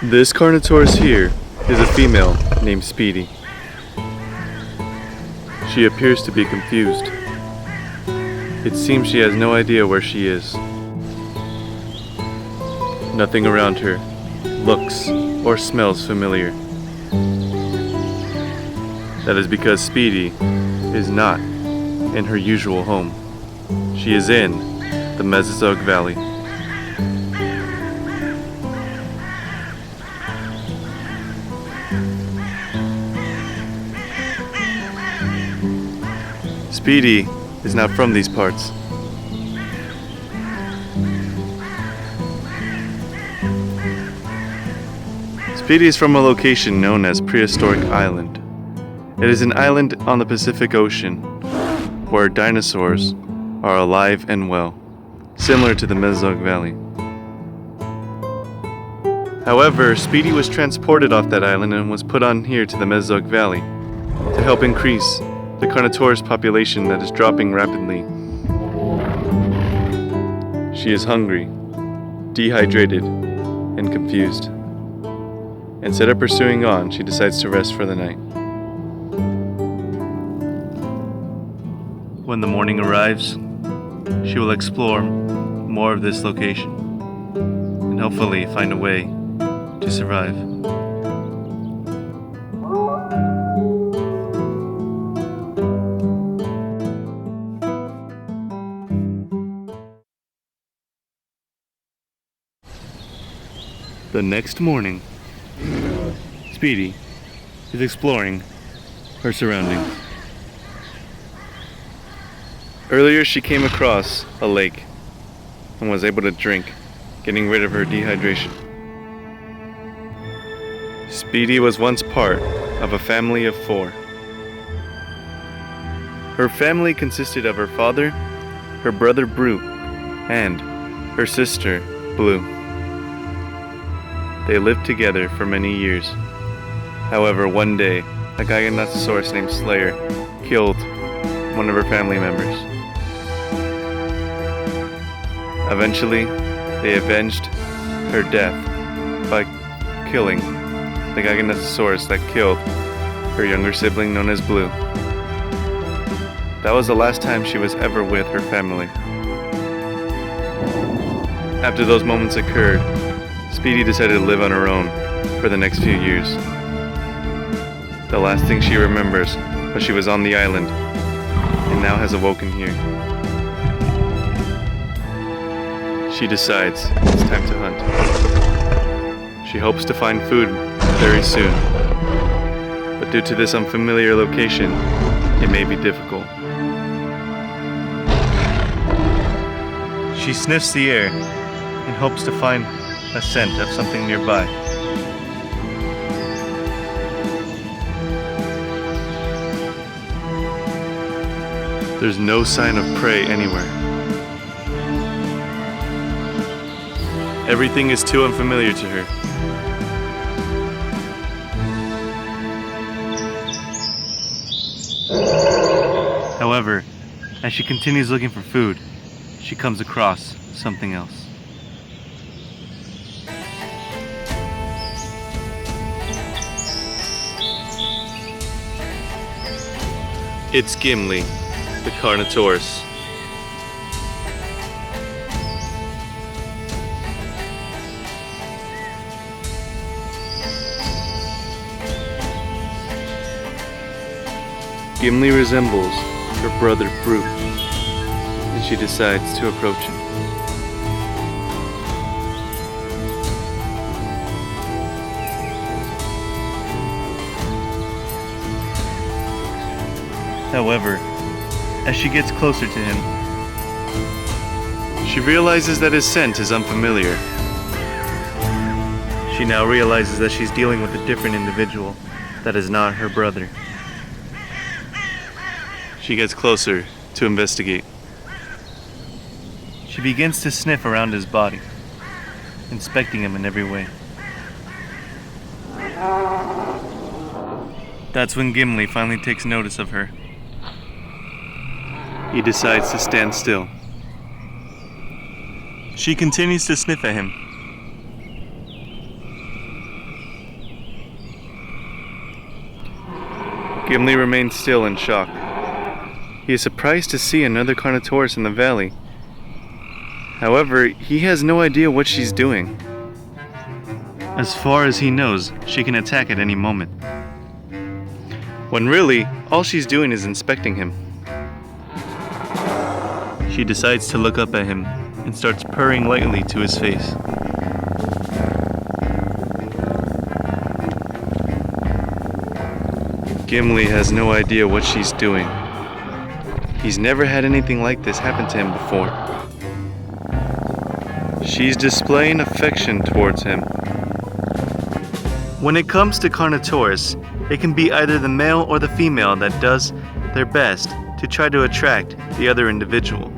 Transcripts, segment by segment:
This Carnotaurus here is a female named Speedy. She appears to be confused. It seems she has no idea where she is. Nothing around her looks or smells familiar. That is because Speedy is not in her usual home. She is in the Mesozoic Valley. Speedy is not from these parts. Speedy is from a location known as Prehistoric Island. It is an island on the Pacific Ocean where dinosaurs are alive and well, similar to the Mesozoic Valley. However, Speedy was transported off that island and was put on here to the Mesozoic Valley to help increase the Carnotaurus population that is dropping rapidly. She is hungry, dehydrated, and confused. Instead of pursuing on, she decides to rest for the night. When the morning arrives, she will explore more of this location and hopefully find a way to survive. The next morning, Speedy is exploring her surroundings. Earlier she came across a lake and was able to drink, getting rid of her dehydration. Speedy was once part of a family of 4. Her family consisted of her father, her brother Brute, and her sister Blue. They lived together for many years. However, one day, a Giganotosaurus named Slayer killed one of her family members. Eventually, they avenged her death by killing the Giganotosaurus that killed her younger sibling known as Blue. That was the last time she was ever with her family. After those moments occurred, Speedy decided to live on her own for the next few years. The last thing she remembers was she was on the island and now has awoken here. She decides it's time to hunt. She hopes to find food very soon, but due to this unfamiliar location, it may be difficult. She sniffs the air and hopes to find a scent of something nearby. There's no sign of prey anywhere. Everything is too unfamiliar to her. However, as she continues looking for food, she comes across something else. It's Gimli, the Carnotaurus. Gimli resembles her brother Brute, and she decides to approach him. However, as she gets closer to him, she realizes that his scent is unfamiliar. She now realizes that she's dealing with a different individual that is not her brother. She gets closer to investigate. She begins to sniff around his body, inspecting him in every way. That's when Gimli finally takes notice of her. He decides to stand still. She continues to sniff at him. Gimli remains still in shock. He is surprised to see another Carnotaurus in the valley. However, he has no idea what she's doing. As far as he knows, she can attack at any moment. When really, all she's doing is inspecting him. She decides to look up at him and starts purring lightly to his face. Gimli has no idea what she's doing. He's never had anything like this happen to him before. She's displaying affection towards him. When it comes to Carnotaurus, it can be either the male or the female that does their best to try to attract the other individual.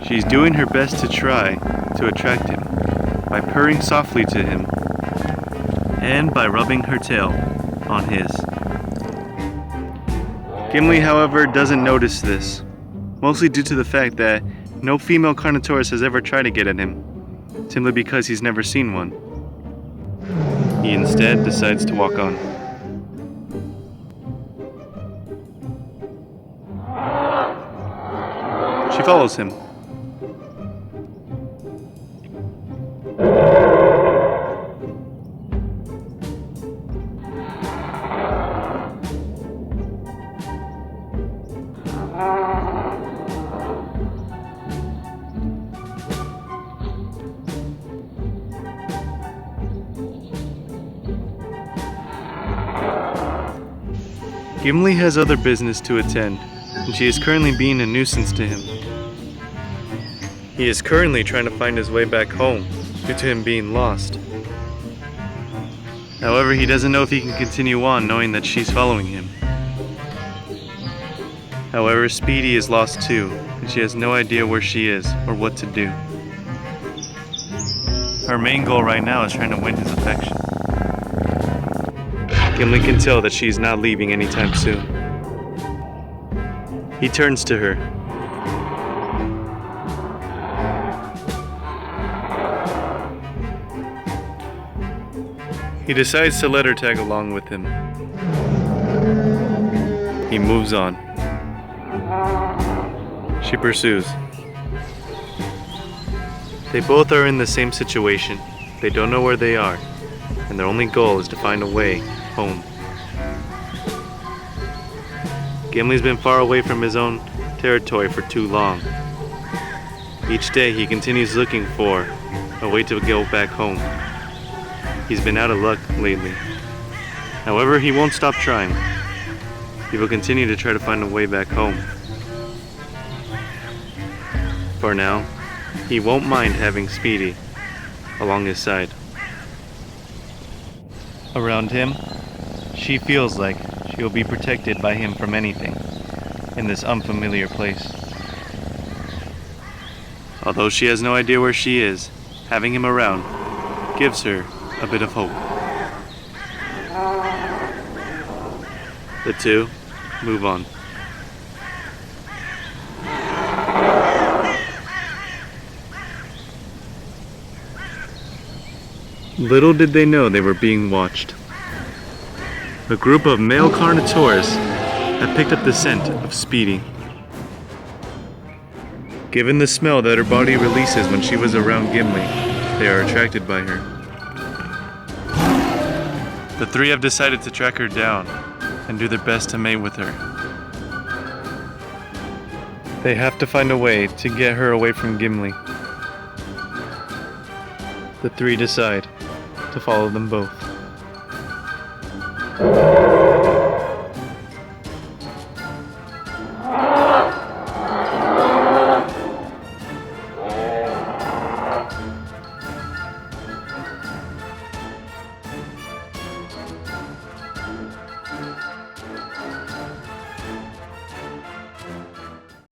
She's doing her best to try to attract him by purring softly to him and by rubbing her tail on his. Gimli, however, doesn't notice this, mostly due to the fact that no female Carnotaurus has ever tried to get at him, simply because he's never seen one. He instead decides to walk on. She follows him. Gimli has other business to attend, and she is currently being a nuisance to him. He is currently trying to find his way back home due to him being lost. However, he doesn't know if he can continue on knowing that she's following him. However, Speedy is lost too, and she has no idea where she is or what to do. Her main goal right now is trying to win his affection. Gimli can tell that she is not leaving anytime soon. He turns to her. He decides to let her tag along with him. He moves on. She pursues. They both are in the same situation. They don't know where they are, and their only goal is to find a way home. Gimli's been far away from his own territory for too long. Each day he continues looking for a way to go back home. He's been out of luck lately. However, he won't stop trying. He will continue to try to find a way back home. For now, he won't mind having Speedy along his side. Around him, she feels like she will be protected by him from anything in this unfamiliar place. Although she has no idea where she is, having him around gives her a bit of hope. The two move on. Little did they know they were being watched. A group of male Carnotaurus had picked up the scent of Speedy. Given the smell that her body releases when she was around Gimli, they are attracted by her. The three have decided to track her down and do their best to mate with her. They have to find a way to get her away from Gimli. The three decide to follow them both.